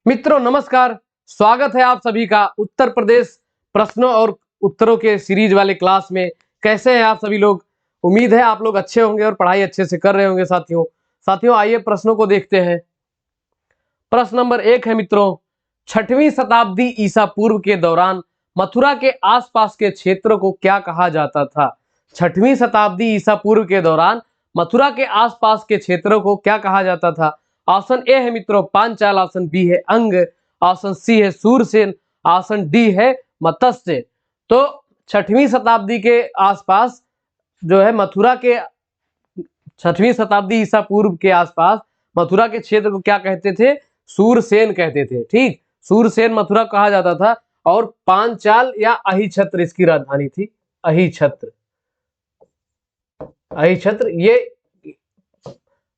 मित्रों नमस्कार, स्वागत है आप सभी का उत्तर प्रदेश प्रश्नों और उत्तरों के सीरीज वाले क्लास में। कैसे हैं आप सभी लोग? उम्मीद है आप लोग अच्छे होंगे और पढ़ाई अच्छे से कर रहे होंगे। साथियों आइए प्रश्नों को देखते हैं। प्रश्न नंबर 1 है मित्रों, 6वीं शताब्दी ईसा पूर्व के दौरान मथुरा के आसपास के क्षेत्र को क्या कहा जाता था? 6वीं शताब्दी ईसा पूर्व के दौरान मथुरा के आसपास के क्षेत्रों को क्या कहा जाता था? ऑप्शन ए है मित्रों पांचाल, ऑप्शन बी है अंग, ऑप्शन सी है सूरसेन, ऑप्शन डी है मत्स्य। तो 6वीं शताब्दी के आसपास जो है मथुरा के 6वीं शताब्दी ईसा पूर्व के आसपास मथुरा के क्षेत्र को क्या कहते थे? सूरसेन कहते थे। ठीक, सूरसेन मथुरा कहा जाता था। और पांचाल या अहिछत्र इसकी राजधानी थी। अहिछत्र, अहिछत्र ये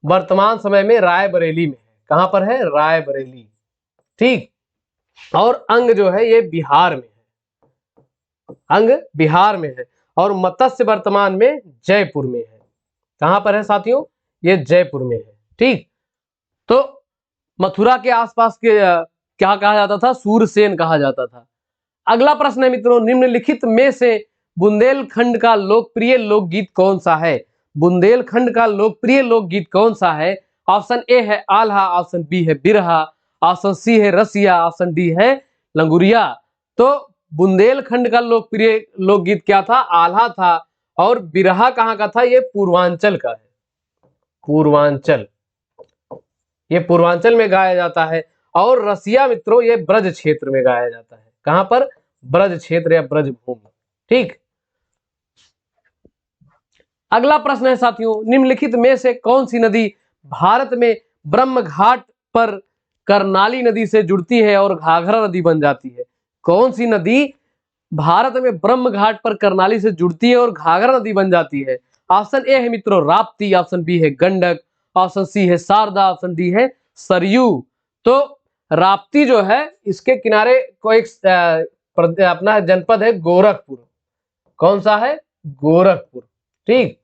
वर्तमान समय में रायबरेली में है। कहां पर है? रायबरेली। ठीक, और अंग जो है ये बिहार में है। अंग बिहार में है और मत्स्य वर्तमान में जयपुर में है। कहां पर है साथियों? ये जयपुर में है। ठीक, तो मथुरा के आसपास के क्या कहा जाता था? सूरसेन कहा जाता था। अगला प्रश्न है मित्रों, निम्नलिखित में से बुंदेलखंड का लोकप्रिय लोकगीत कौन सा है? बुंदेलखंड का लोकप्रिय लोकगीत कौन सा है? ऑप्शन ए है आल्हा, ऑप्शन बी है बिरहा, ऑप्शन सी है रसिया, ऑप्शन डी है लंगुरिया। तो बुंदेलखंड का लोकप्रिय लोकगीत क्या था? आल्हा था। और बिरहा कहाँ का था? ये पूर्वांचल का है। पूर्वांचल, ये पूर्वांचल में गाया जाता है। और रसिया मित्रों ये ब्रज क्षेत्र में गाया जाता है। कहां पर? ब्रज क्षेत्र या ब्रज भूमि। ठीक, अगला प्रश्न है साथियों, निम्नलिखित में से कौन सी नदी भारत में ब्रह्म घाट पर करनाली नदी से जुड़ती है और घाघरा नदी बन जाती है? कौन सी नदी भारत में ब्रह्म घाट पर करनाली से जुड़ती है और घाघरा नदी बन जाती है? ऑप्शन ए है मित्रों राप्ती, ऑप्शन बी है गंडक, ऑप्शन सी है शारदा, ऑप्शन डी है सरयू। तो राप्ती जो है इसके किनारे को एक अपना जनपद है गोरखपुर। कौन सा है? गोरखपुर। ठीक,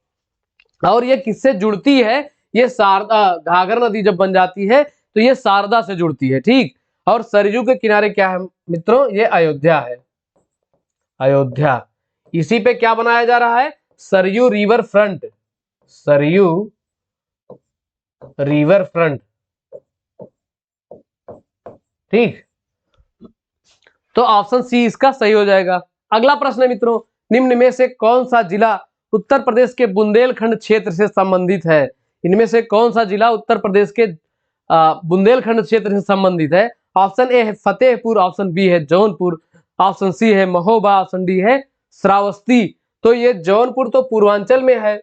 और ये किससे जुड़ती है? ये शारदा, घाघरा नदी जब बन जाती है तो ये शारदा से जुड़ती है। ठीक, और सरयू के किनारे क्या है मित्रों? ये अयोध्या है। अयोध्या, इसी पे क्या बनाया जा रहा है? Saryu river front. Saryu river front. ठीक, तो ऑप्शन सी इसका सही हो जाएगा। अगला प्रश्न है मित्रों, निम्न में से कौन सा जिला उत्तर प्रदेश के बुंदेलखंड क्षेत्र से संबंधित है? इनमें से कौन सा जिला उत्तर प्रदेश के बुंदेलखंड क्षेत्र से संबंधित है? ऑप्शन ए है फतेहपुर, ऑप्शन बी है जौनपुर, ऑप्शन सी है महोबा, ऑप्शन डी है श्रावस्ती। तो ये जौनपुर तो पूर्वांचल में है।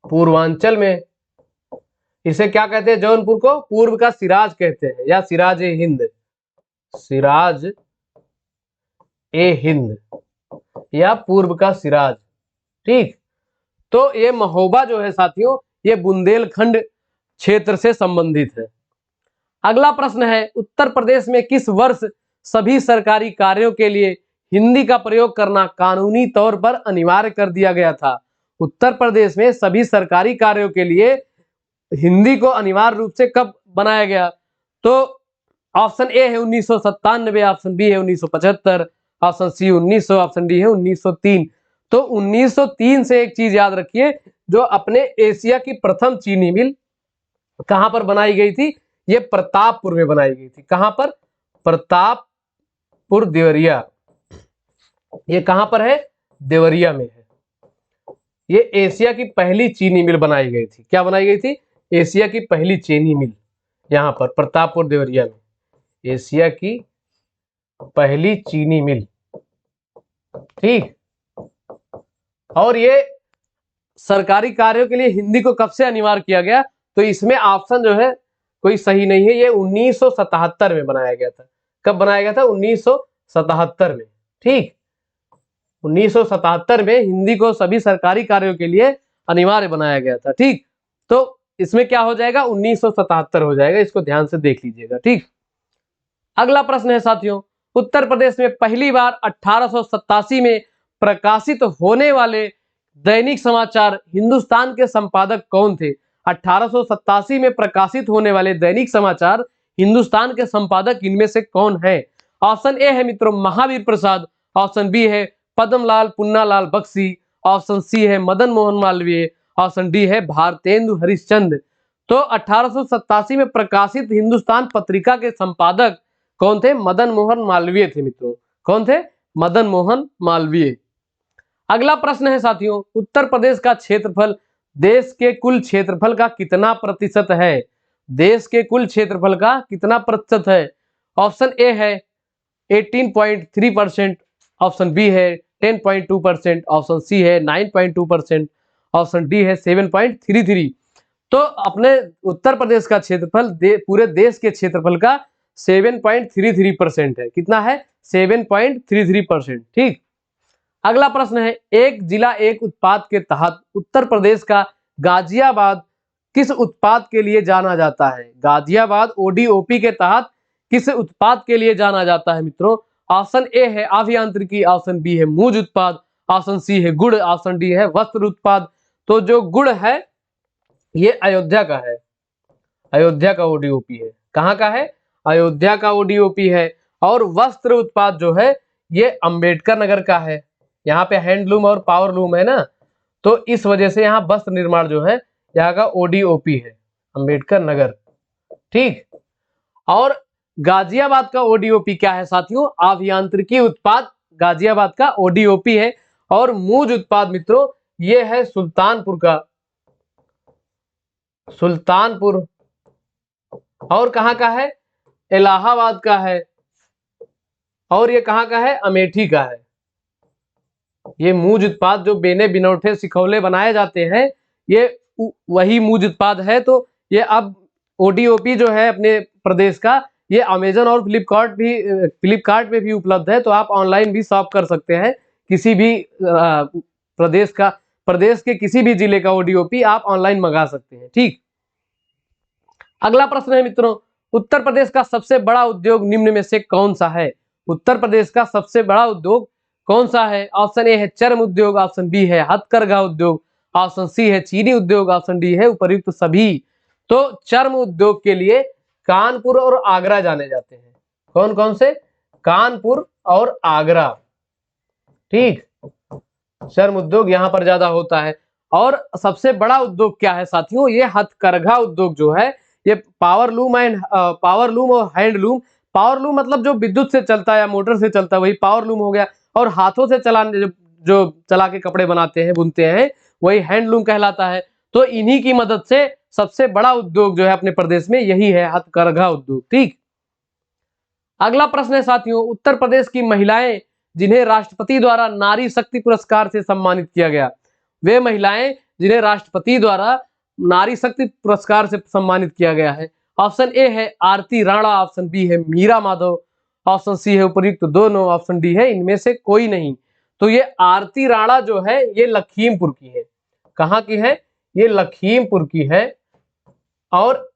पूर्वांचल में इसे क्या कहते हैं? जौनपुर को पूर्व का सिराज कहते हैं या सिराज ए हिंद। सिराज ए हिंद या पूर्व का सिराज। ठीक, तो ये महोबा जो है साथियों ये बुंदेलखंड क्षेत्र से संबंधित है। अगला प्रश्न है, उत्तर प्रदेश में किस वर्ष सभी सरकारी कार्यों के लिए हिंदी का प्रयोग करना कानूनी तौर पर अनिवार्य कर दिया गया था? उत्तर प्रदेश में सभी सरकारी कार्यों के लिए हिंदी को अनिवार्य रूप से कब बनाया गया? तो ऑप्शन ए है 1997, ऑप्शन बी है 1975, ऑप्शन सी 1900, ऑप्शन डी है 1903। तो 1903 से एक चीज याद रखिए, जो अपने एशिया की प्रथम चीनी मिल कहां पर बनाई गई थी? ये प्रतापपुर में बनाई गई थी। कहां पर? प्रतापपुर देवरिया। ये कहां पर है? देवरिया में है। ये एशिया की पहली चीनी मिल बनाई गई थी। क्या बनाई गई थी? एशिया की पहली चीनी मिल यहां पर प्रतापपुर देवरिया में। एशिया की पहली चीनी मिल। ठीक, और ये सरकारी कार्यों के लिए हिंदी को कब से अनिवार्य किया गया? तो इसमें ऑप्शन जो है कोई सही नहीं है। ये 1977 में बनाया गया था। कब बनाया गया था? 1977 में। ठीक, 1977 में हिंदी को सभी सरकारी कार्यों के लिए अनिवार्य बनाया गया था। ठीक, तो इसमें क्या हो जाएगा? 1977 हो जाएगा। इसको ध्यान से देख लीजिएगा। ठीक, अगला प्रश्न है साथियों, उत्तर प्रदेश में पहली बार 1887 में प्रकाशित होने वाले दैनिक समाचार हिंदुस्तान के संपादक कौन थे? 1887 में प्रकाशित होने वाले दैनिक समाचार हिंदुस्तान के संपादक इनमें से कौन है? ऑप्शन ए है मित्रों महावीर प्रसाद, ऑप्शन बी है पद्मलाल पुन्नालाल बख्शी, ऑप्शन सी है मदन मोहन मालवीय, ऑप्शन डी है भारतेंदु हरिश्चंद्र। तो 1887 में प्रकाशित हिंदुस्तान पत्रिका के संपादक कौन थे? मदन मोहन मालवीय थे मित्रों। कौन थे? मदन मोहन मालवीय। अगला प्रश्न है साथियों, उत्तर प्रदेश का क्षेत्रफल देश के कुल क्षेत्रफल का कितना प्रतिशत है? देश के कुल क्षेत्रफल का कितना प्रतिशत है? ऑप्शन ए है 18.3%, ऑप्शन बी है 10.2%, ऑप्शन सी है 9.2%, ऑप्शन डी है 7.33। तो अपने उत्तर प्रदेश का क्षेत्रफल पूरे देश के क्षेत्रफल का 7.33% है। कितना है? 7.33%। ठीक। अगला प्रश्न है, एक जिला एक उत्पाद के तहत उत्तर प्रदेश का गाजियाबाद किस उत्पाद के लिए जाना जाता है? गाजियाबाद ओडीओपी के तहत किस उत्पाद के लिए जाना जाता है मित्रों? ऑप्शन ए है अभियांत्रिकी, ऑप्शन बी है मूज उत्पाद, ऑप्शन सी है गुड़, ऑप्शन डी है वस्त्र उत्पाद। तो जो गुड़ है ये अयोध्या का है, अयोध्या का ओडीओपी है। कहाँ का है? अयोध्या का ओडीओपी है। और वस्त्र उत्पाद जो है ये अंबेडकर नगर का है। यहाँ पे हैंडलूम और पावरलूम है ना, तो इस वजह से यहाँ वस्त्र निर्माण जो है यहाँ का ओडीओपी है, अंबेडकर नगर। ठीक। और गाजियाबाद का ओडीओपी क्या है साथियों? अभियांत्रिकी उत्पाद गाजियाबाद का ओडीओपी है। और मूज उत्पाद मित्रों ये है सुल्तानपुर का, सुल्तानपुर। और कहाँ का है? इलाहाबाद का है। और ये कहाँ का है? अमेठी का है। ये मूज उत्पाद जो बेने बिनौठे सिखौले बनाए जाते हैं ये वही मूज उत्पाद है। तो ये अब ओडीओपी जो है अपने प्रदेश का ये अमेजन और फ्लिपकार्ट में भी उपलब्ध है। तो आप ऑनलाइन भी शॉप कर सकते हैं। किसी भी प्रदेश के किसी भी जिले का ओडीओपी आप ऑनलाइन मंगा सकते हैं। ठीक। अगला प्रश्न है मित्रों, उत्तर प्रदेश का सबसे बड़ा उद्योग निम्न में से कौन सा है? उत्तर प्रदेश का सबसे बड़ा उद्योग कौन सा है? ऑप्शन ए है चर्म उद्योग, ऑप्शन बी है हथकरघा उद्योग, ऑप्शन सी है चीनी उद्योग, ऑप्शन डी है उपर्युक्त सभी। तो चर्म उद्योग के लिए कानपुर और आगरा जाने जाते हैं। कौन कौन से? कानपुर और आगरा। ठीक। चर्म उद्योग यहाँ पर ज्यादा होता है। और सबसे बड़ा उद्योग क्या है साथियों? ये हथकरघा उद्योग जो है ये पावरलूम और हैंडलूम। पावरलूम मतलब जो विद्युत से चलता है या मोटर से चलता है वही पावरलूम हो गया। और हाथों से चलाने जो चला के कपड़े बनाते हैं बुनते हैं वही हैंडलूम कहलाता है। तो इन्हीं की मदद से सबसे बड़ा उद्योग जो है अपने प्रदेश में यही है हथकरघा उद्योग। ठीक। अगला प्रश्न है साथियों, उत्तर प्रदेश की महिलाएं जिन्हें राष्ट्रपति द्वारा नारी शक्ति पुरस्कार से सम्मानित किया गया, वे महिलाएं जिन्हें राष्ट्रपति द्वारा नारी शक्ति पुरस्कार से सम्मानित किया गया है। ऑप्शन ए है आरती राणा, ऑप्शन बी है मीरा माधव, ऑप्शन सी है उपर्युक्त दोनों, ऑप्शन डी है इनमें से कोई नहीं। तो ये आरती राणा जो है ये लखीमपुर की है। कहाँ की है? ये लखीमपुर की है। और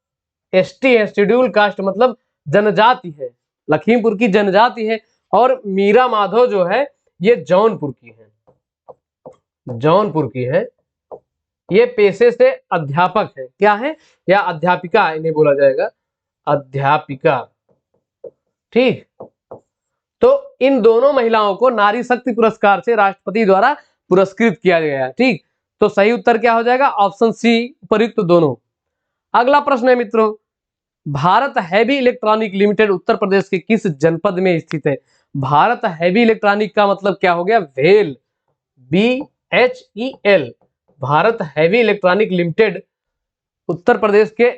एसटी है, शेड्यूल कास्ट मतलब जनजाति है, लखीमपुर की जनजाति है। और मीरा माधव जो है ये जौनपुर की है, जौनपुर की है। ये पेशे से अध्यापक है। क्या है? या अध्यापिका इन्हें बोला जाएगा, अध्यापिका। ठीक। तो इन दोनों महिलाओं को नारी शक्ति पुरस्कार से राष्ट्रपति द्वारा पुरस्कृत किया गया है। ठीक। तो सही उत्तर क्या हो जाएगा? ऑप्शन सी उपर्युक्त दोनों। अगला प्रश्न है मित्रों, Bharat heavy electronic limited Uttar Pradesh के किस जनपद में स्थित है? भारत हैवी इलेक्ट्रॉनिक का मतलब क्या हो गया? भेल, BHEL। Bharat heavy electronic limited Uttar Pradesh के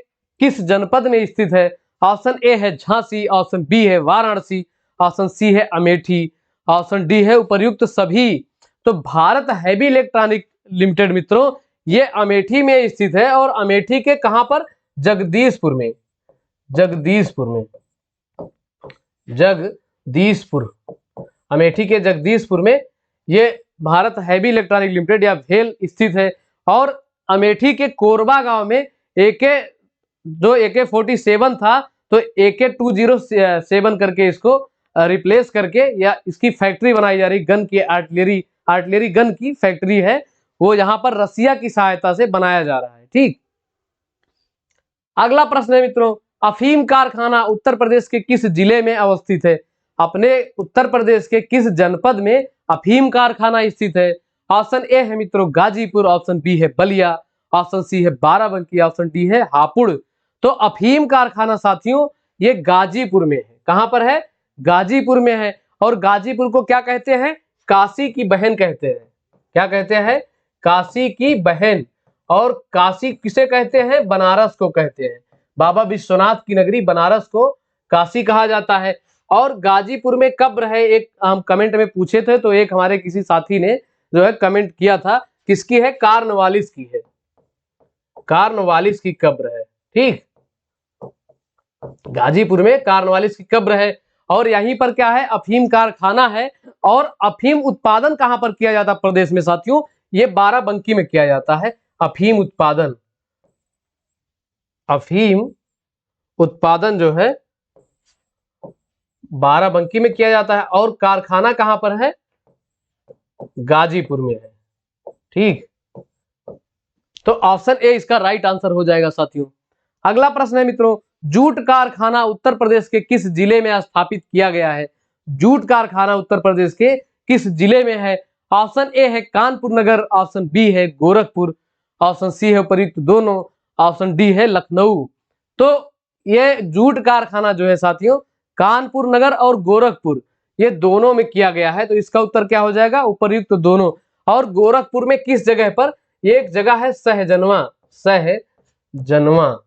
किस जनपद में स्थित है? ऑप्शन ए है झांसी, ऑप्शन बी है वाराणसी, ऑप्शन सी है अमेठी, ऑप्शन डी है उपर्युक्त सभी। तो भारत हैवी इलेक्ट्रॉनिक लिमिटेड मित्रों ये अमेठी में स्थित है। और अमेठी के कहां पर? जगदीशपुर में, जगदीशपुर में, जगदीशपुर, अमेठी के जगदीशपुर में ये भारत हैवी इलेक्ट्रॉनिक लिमिटेड या भेल स्थित है। और अमेठी के कोरबा गांव में AK-47 था तो AK-207 करके इसको रिप्लेस करके या इसकी फैक्ट्री बनाई जा रही, गन की आर्टिलरी गन की फैक्ट्री है वो यहाँ पर रसिया की सहायता से बनाया जा रहा है। ठीक। अगला प्रश्न है मित्रों, अफीम कारखाना उत्तर प्रदेश के किस जिले में अवस्थित है? अपने उत्तर प्रदेश के किस जनपद में अफीम कारखाना स्थित है? ऑप्शन ए है मित्रों गाजीपुर, ऑप्शन बी है बलिया, ऑप्शन सी है बाराबंकी, ऑप्शन डी है हापुड़। तो अफीम कारखाना साथियों ये गाजीपुर में है। कहां पर है? गाजीपुर में है। और गाजीपुर को क्या कहते हैं? काशी की बहन कहते हैं। क्या कहते हैं? काशी की बहन। और काशी किसे कहते हैं? बनारस को कहते हैं। बाबा विश्वनाथ की नगरी बनारस को काशी कहा जाता है। और गाजीपुर में कब्र है, एक हम कमेंट में पूछे थे तो एक हमारे किसी साथी ने जो है कमेंट किया था, किसकी है? कार्नवालिस की है। कार्नवालिस की कब्र है। ठीक, गाजीपुर में कार्नवालिस की कब्र है। और यहीं पर क्या है? अफीम कारखाना है। और अफीम उत्पादन कहां पर किया जाता है प्रदेश में साथियों? ये बाराबंकी में किया जाता है अफीम उत्पादन। अफीम उत्पादन जो है बाराबंकी में किया जाता है। और कारखाना कहां पर है? गाजीपुर में है। ठीक, तो ऑप्शन ए इसका राइट आंसर हो जाएगा साथियों। अगला प्रश्न है मित्रों, जूट कारखाना उत्तर प्रदेश के किस जिले में स्थापित किया गया है? जूट कारखाना उत्तर प्रदेश के किस जिले में है? ऑप्शन ए है कानपुर नगर, ऑप्शन बी है गोरखपुर, ऑप्शन सी है उपयुक्त दोनों, ऑप्शन डी है लखनऊ। तो ये जूट कारखाना जो है साथियों कानपुर नगर और गोरखपुर ये दोनों में किया गया है। तो इसका उत्तर क्या हो जाएगा? उपयुक्त दोनों। और गोरखपुर में किस जगह पर? एक जगह है सहजनवा। सहजनवा,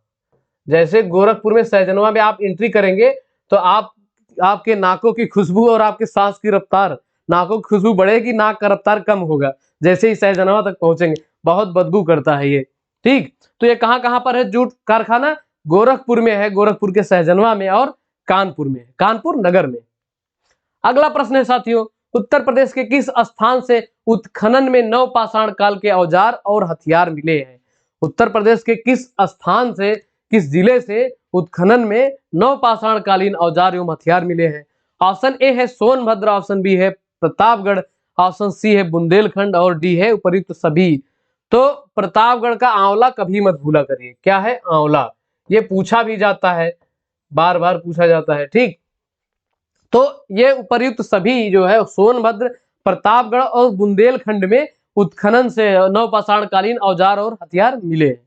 जैसे गोरखपुर में सहजनवा में आप एंट्री करेंगे तो आपके नाकों की खुशबू और आपके सांस की रफ्तार, नाकों की खुशबू बढ़ेगी, नाक का रफ्तार कम होगा जैसे ही सहजनवा तक पहुंचेंगे। बहुत बदबू करता है ये। ठीक, तो ये कहां पर है जूट कारखाना? गोरखपुर में है, गोरखपुर के सहजनवा में और कानपुर में, कानपुर नगर में। अगला प्रश्न है साथियों, उत्तर प्रदेश के किस स्थान से उत्खनन में नवपाषाण काल के औजार और हथियार मिले हैं? उत्तर प्रदेश के किस स्थान से, किस जिले से उत्खनन में नवपाषाण कालीन औजार एवं हथियार मिले हैं? ऑप्शन ए है सोनभद्र, ऑप्शन बी है प्रतापगढ़, ऑप्शन सी है बुंदेलखंड और डी है उपयुक्त सभी। तो प्रतापगढ़ का आंवला कभी मत भूला करिए। क्या है? आंवला। ये पूछा भी जाता है, बार बार पूछा जाता है। ठीक, तो ये उपर्युक्त सभी जो है सोनभद्र, प्रतापगढ़ और बुंदेलखंड में उत्खनन से नवपाषाण कालीन औजार और हथियार मिले हैं।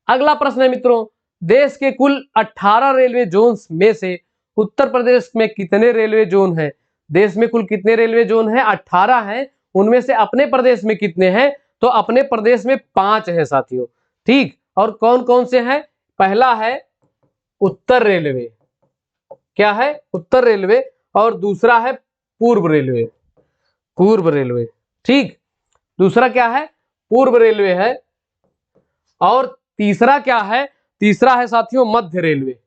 अगला प्रश्न है मित्रों, देश के कुल 18 रेलवे जोन्स में से उत्तर प्रदेश में कितने रेलवे जोन हैं? देश में कुल कितने रेलवे जोन हैं? 18 हैं। उनमें से अपने प्रदेश में कितने हैं? तो अपने प्रदेश में 5 हैं साथियों। ठीक, और कौन कौन से हैं? पहला है उत्तर रेलवे। क्या है? उत्तर रेलवे। और दूसरा है पूर्व रेलवे, पूर्व रेलवे। ठीक, दूसरा क्या है? पूर्व रेलवे है। और तीसरा क्या है? तीसरा है साथियों मध्य रेलवे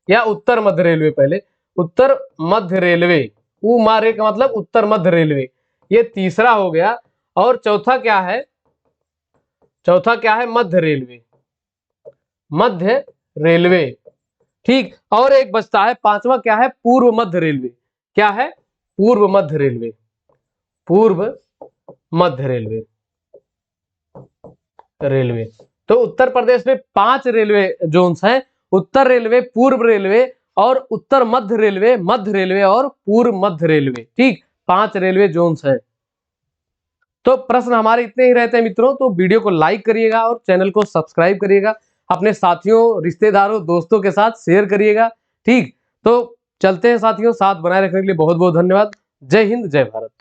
या उत्तर मध्य रेलवे। पहले उत्तर मध्य रेलवे, ऊ मारे का मतलब उत्तर मध्य रेलवे, ये तीसरा हो गया। और चौथा क्या है? चौथा क्या है? मध्य रेलवे, मध्य रेलवे। ठीक, और एक बचता है पांचवा, क्या है? पूर्व मध्य रेलवे। क्या है? पूर्व मध्य रेलवे, पूर्व मध्य रेलवे, रेलवे। तो उत्तर प्रदेश में 5 रेलवे जोन्स हैं, उत्तर रेलवे, पूर्व रेलवे और उत्तर मध्य रेलवे, मध्य रेलवे और पूर्व मध्य रेलवे। ठीक, 5 रेलवे जोन्स हैं। तो प्रश्न हमारे इतने ही रहते हैं मित्रों। तो वीडियो को लाइक करिएगा और चैनल को सब्सक्राइब करिएगा, अपने साथियों, रिश्तेदारों, दोस्तों के साथ शेयर करिएगा। ठीक, तो चलते हैं साथियों, साथ बनाए रखने के लिए बहुत बहुत धन्यवाद। जय हिंद, जय भारत।